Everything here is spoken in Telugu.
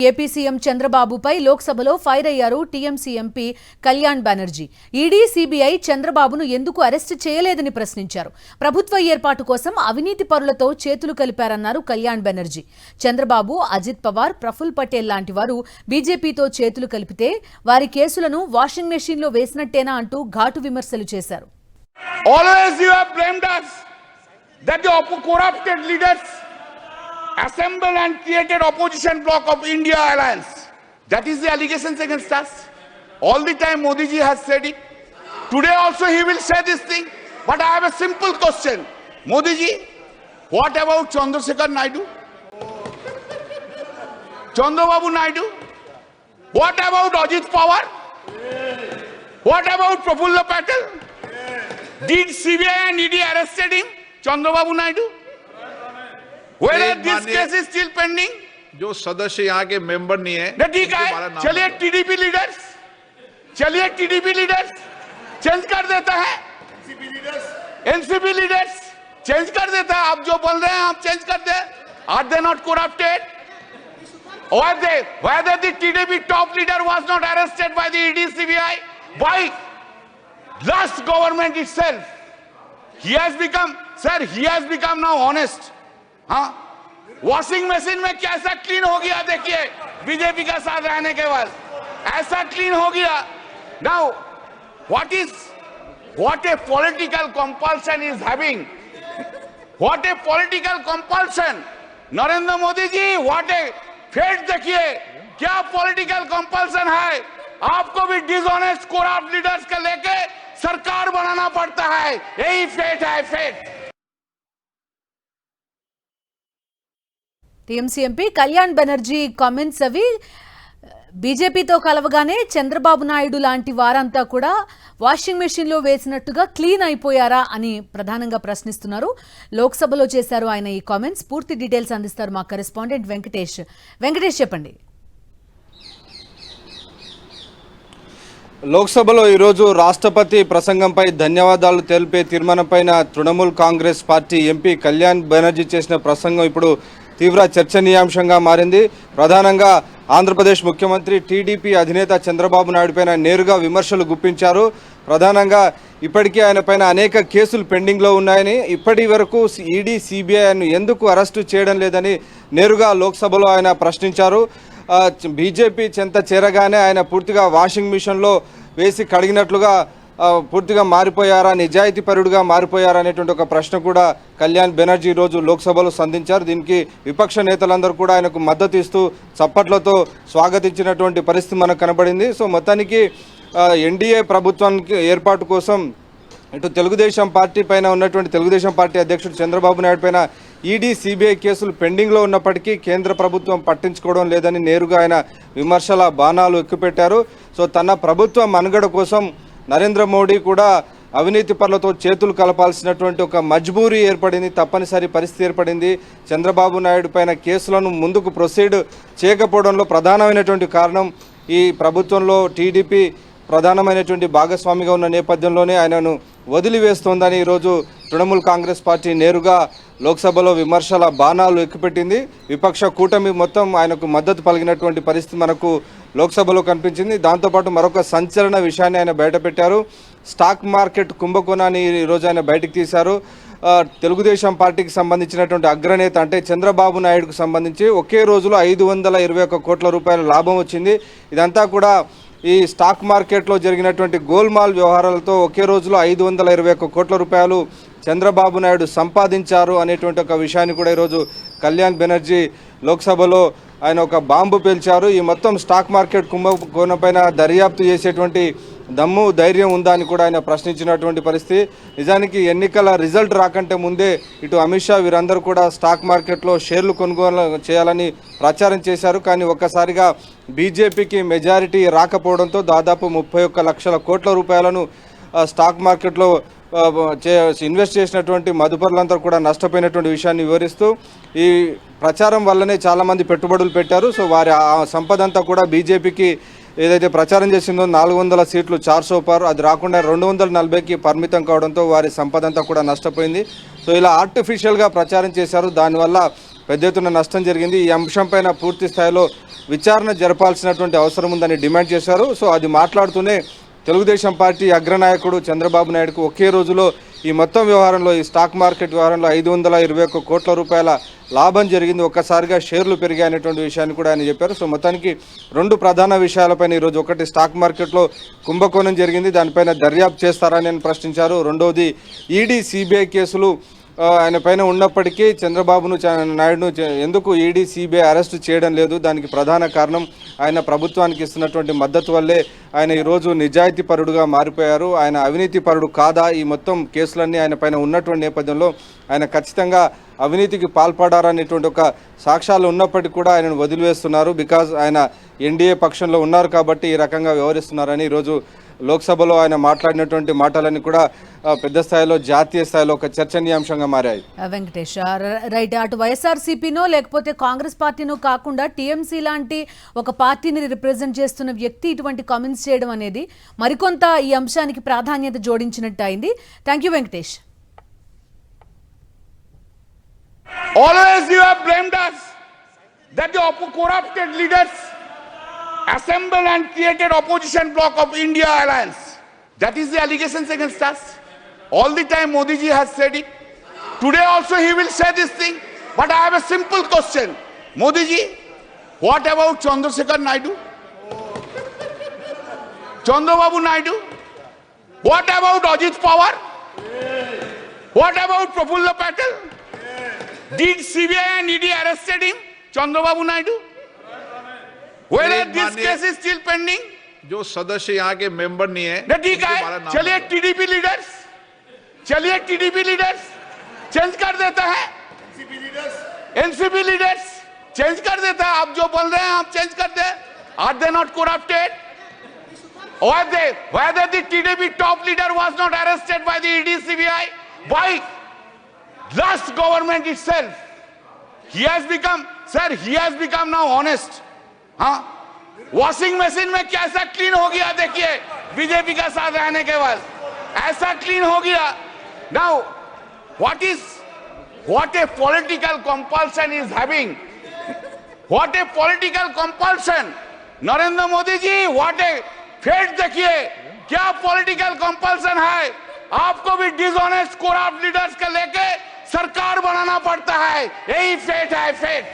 ఏపీ సీఎం చంద్రబాబుపై లోక్సభలో ఫైర్ అయ్యారు TMC MP Kalyan Banerjee. ED, CBI చంద్రబాబును ఎందుకు అరెస్టు చేయలేదని ప్రశ్నించారు. ప్రభుత్వ ఏర్పాటు కోసం అవినీతి పరులతో చేతులు కలిపారన్నారు కళ్యాణ్ బెనర్జీ. చంద్రబాబు, అజిత్ పవార్, ప్రఫుల్ పటేల్ లాంటి వారు బీజేపీతో చేతులు కలిపితే వారి కేసులను వాషింగ్ మెషీన్లో వేసినట్టేనా అంటూ ఘాటు విమర్శలు చేశారు. Assembled and created opposition bloc of India Alliance. That is the allegations against us. All the time Modi ji has said it. Today also he will say this thing. But I have a simple question. Modi ji, what about Chandrasekhar Naidu? Chandrababu Naidu? What about Ajit Pawar? What about Prafulla Patel? Did CBI and ED arrested him? Chandrababu Naidu? Whether this case is still pending? जो सदस्य यहाँ के मेंबर नहीं है, ठीक है, चलिए टीडीपी लीडर्स चेंज कर देता है, एनसीपी लीडर्स चेंज कर देता है. आप जो बोल रहे हैं आप चेंज कर दे. Are they not corrupted? Whether the TDP top leader was not arrested by the ED, CBI, by last government itself. He has become now honest. हाँ, वॉशिंग मशीन में कैसा क्लीन हो गया देखिए बीजेपी का साथ रहने के बाद ऐसा क्लीन हो गया. Now what a political compulsion is having. What a political compulsion. Narendra Modi ji, what a fate देखिए क्या पॉलिटिकल कंपल्सन है. आपको भी डिसऑनेस्ट करप्ट लीडर्स का लेके सरकार बनाना पड़ता है. यही फेट है, fate. TMC MP Kalyan Banerjee comments అవి. బీజేపీతో కలవగానే చంద్రబాబు నాయుడు లాంటి వారంతా కూడా వాషింగ్ మెషిన్లో వేసినట్టుగా క్లీన్ అయిపోయారా అని ప్రధానంగా ప్రశ్నిస్తున్నారు. లోక్సభలో చేశారు ఆయన ఈ కామెంట్స్. పూర్తి డీటెయిల్స్ అందిస్తారు మా కరెస్పాండెంట్ వెంకటేష్. చెప్పండి. లోక్సభలో ఈరోజు రాష్ట్రపతి ప్రసంగంపై ధన్యవాదాలు తెలిపే తీర్మానంపైన తృణమూల్ కాంగ్రెస్ పార్టీ ఎంపీ కళ్యాణ్ బెనర్జీ చేసిన ప్రసంగం ఇప్పుడు తీవ్ర చర్చనీయాంశంగా మారింది. ప్రధానంగా ఆంధ్రప్రదేశ్ ముఖ్యమంత్రి టీడీపీ అధినేత చంద్రబాబు నాయుడు పైన నేరుగా విమర్శలు గుప్పించారు. ప్రధానంగా ఇప్పటికీ ఆయన పైన అనేక కేసులు పెండింగ్లో ఉన్నాయని, ఇప్పటి వరకు ఈడీ, సిబిఐను ఎందుకు అరెస్టు చేయడం లేదని నేరుగా లోక్సభలో ఆయన ప్రశ్నించారు. బీజేపీ చెంత చేరగానే ఆయన పూర్తిగా వాషింగ్ మిషన్లో వేసి కడిగినట్లుగా పూర్తిగా మారిపోయారా, నిజాయితీపరుడుగా మారిపోయారా అనేటువంటి ఒక ప్రశ్న కూడా కళ్యాణ్ బెనర్జీ ఈరోజు లోక్సభలో సంధించారు. దీనికి విపక్ష నేతలందరూ కూడా ఆయనకు మద్దతు ఇస్తూ చప్పట్లతో స్వాగతించినటువంటి పరిస్థితి మనకు కనబడింది. సో మొత్తానికి ఎన్డీఏ ప్రభుత్వానికి ఏర్పాటు కోసం ఇటు తెలుగుదేశం పార్టీ పైన ఉన్నటువంటి తెలుగుదేశం పార్టీ అధ్యక్షుడు చంద్రబాబు నాయుడు పైన ఈడీ, సిబిఐ కేసులు పెండింగ్లో ఉన్నప్పటికీ కేంద్ర ప్రభుత్వం పట్టించుకోవడం లేదని నేరుగా ఆయన విమర్శల బాణాలు ఎక్కుపెట్టారు. సో తన ప్రభుత్వ మనుగడ కోసం నరేంద్ర మోడీ కూడా అవినీతి పరులతో చేతులు కలపాల్సినటువంటి ఒక మజ్బూరీ ఏర్పడింది, తప్పనిసరి పరిస్థితి ఏర్పడింది. చంద్రబాబు నాయుడు పైన కేసులను ముందుకు ప్రొసీడ్ చేయకపోవడంలో ప్రధానమైనటువంటి కారణం ఈ ప్రభుత్వంలో టీడీపీ ప్రధానమైనటువంటి భాగస్వామిగా ఉన్న నేపథ్యంలోనే ఆయనను వదిలివేస్తోందని ఈరోజు తృణమూల్ కాంగ్రెస్ పార్టీ నేరుగా లోక్సభలో విమర్శల బాణాలు ఎక్కుపెట్టింది. విపక్ష కూటమి మొత్తం ఆయనకు మద్దతు పలికినటువంటి పరిస్థితి మనకు లోక్సభలో కనిపించింది. దాంతోపాటు మరొక సంచలన విషయాన్ని ఆయన బయటపెట్టారు. స్టాక్ మార్కెట్ కుంభకోణాన్ని ఈరోజు ఆయన బయటకు తీశారు. తెలుగుదేశం పార్టీకి సంబంధించినటువంటి అగ్రనేత అంటే చంద్రబాబు నాయుడుకు సంబంధించి ఒకే రోజులో 521 కోట్ల రూపాయల లాభం వచ్చింది. ఇదంతా కూడా ఈ స్టాక్ మార్కెట్లో జరిగినటువంటి గోల్మాల్ వ్యవహారాలతో ఒకే రోజులో 521 కోట్ల రూపాయలు చంద్రబాబు నాయుడు సంపాదించారు అనేటువంటి ఒక విషయాన్ని కూడా ఈరోజు కళ్యాణ్ బెనర్జీ లోక్సభలో ఆయన ఒక బాంబు పేల్చారు. ఈ మొత్తం స్టాక్ మార్కెట్ కుంభకోణం పైన దర్యాప్తు చేసేటువంటి దమ్ము, ధైర్యం ఉందా అని కూడా ఆయన ప్రశ్నించినటువంటి పరిస్థితి. నిజానికి ఎన్నికల రిజల్ట్ రాకంటే ముందే ఇటు అమిత్ షా వీరందరూ కూడా స్టాక్ మార్కెట్లో షేర్లు కొనుగోలు చేయాలని ప్రచారం చేశారు. కానీ ఒక్కసారిగా బీజేపీకి మెజారిటీ రాకపోవడంతో దాదాపు 31 లక్షల కోట్ల రూపాయలను స్టాక్ మార్కెట్లో ఇన్వెస్ట్ చేసినటువంటి మదుపరులంతా కూడా నష్టపోయినటువంటి విషయాన్ని వివరిస్తూ ఈ ప్రచారం వల్లనే చాలామంది పెట్టుబడులు పెట్టారు. సో వారి సంపద అంతా కూడా బీజేపీకి ఏదైతే ప్రచారం చేసిందో 400 సీట్లు 400 పార్, అది రాకుండా 240కి పరిమితం కావడంతో వారి సంపద అంతా కూడా నష్టపోయింది. సో ఇలా ఆర్టిఫిషియల్గా ప్రచారం చేశారు. దానివల్ల పెద్ద ఎత్తున నష్టం జరిగింది. ఈ అంశంపైన పూర్తి స్థాయిలో విచారణ జరపాల్సినటువంటి అవసరం ఉందని డిమాండ్ చేశారు. సో అది మాట్లాడుతూనే తెలుగుదేశం పార్టీ అగ్రనాయకుడు చంద్రబాబు నాయుడుకు ఒకే రోజులో ఈ మొత్తం వ్యవహారంలో, ఈ స్టాక్ మార్కెట్ వ్యవహారంలో 521 కోట్ల రూపాయల లాభం జరిగింది, ఒక్కసారిగా షేర్లు పెరిగాయనేటువంటి విషయాన్ని కూడా ఆయన చెప్పారు. సో మొత్తానికి రెండు ప్రధాన విషయాలపైన ఈరోజు, ఒకటి స్టాక్ మార్కెట్లో కుంభకోణం జరిగింది, దానిపైన దర్యాప్తు చేస్తారని ఆయన ప్రశ్నించారు. రెండవది ఈడీ సిబిఐ కేసులు ఆయన పైన ఉన్నప్పటికీ చంద్రబాబు నాయుడును ఎందుకు ఈడీ సిబిఐ అరెస్టు చేయడం లేదు, దానికి ప్రధాన కారణం ఆయన ప్రభుత్వానికి ఇస్తున్నటువంటి మద్దతు వల్లే ఆయన ఈరోజు నిజాయితీ పరుడుగా మారిపోయారు. ఆయన అవినీతి పరుడు కాదా, ఈ మొత్తం కేసులన్నీ ఆయన పైన ఉన్నటువంటి నేపథ్యంలో ఆయన ఖచ్చితంగా అవినీతికి పాల్పడారనేటువంటి ఒక సాక్ష్యాలు ఉన్నప్పటికీ కూడా ఆయనను వదిలివేస్తున్నారు. బికాజ్ ఆయన ఎన్డీఏ పక్షంలో ఉన్నారు కాబట్టి ఈ రకంగా వ్యవహరిస్తున్నారని ఈరోజు లోక్సభలో ఆయన మాట్లాడినటువంటి మాటలన్నీ కూడా పెద్ద స్థాయిలో, జాతీయ స్థాయిలో ఒక చర్చనీయాంశంగా మారాయి. వెంకటేష్, రైట్, అటు వైఎస్ఆర్సీపీనో లేకపోతే కాంగ్రెస్ పార్టీనో కాకుండా టీఎంసీ లాంటి ఒక పార్టీని రిప్రజెంట్ చేస్తున్న వ్యక్తి ఇటువంటి కామెంట్స్ చేయడం అనేది మరికొంత ఈ అంశానికి ప్రాధాన్యత జోడించినట్టు అయింది. Thank you Venkatesh. Always you have blamed us that the corrupted leaders assembled and created opposition bloc of India Alliance. That is the allegations against us. All the time Modi ji has said it. Today also he will say this thing. But I have a simple question. Modi ji, what about Chandrasekhar Naidu? Chandrababu Naidu? What about Ajit Pawar? What about Prafulla Patel? Did CBI and ED arrested him? Chandrababu Naidu? Whether this case is still pending? जो सदस्य यहाँ के मेंबर नहीं है, ठीक है, चलिए टीडीपी लीडर्स चेंज कर देता है, एनसीपी लीडर्स चेंज कर देता है. आप जो बोल रहे हैं आप चेंज कर दे. Are they not corrupted? Whether the TDP top leader was not arrested by the ED CBI, by last government itself, he has become now honest. हाँ, वॉशिंग मशीन में कैसा क्लीन हो गया देखिए, बीजेपी का साथ रहने के बाद ऐसा क्लीन हो गया. Now what a political compulsion is having, what a political compulsion. Narendra Modi ji, what a fate देखिए, क्या पॉलिटिकल कंपल्सन है. आपको भी डिसऑनेस्ट करप्ट लीडर्स के लेके सरकार बनाना पड़ता है, यही फेट है, फेट.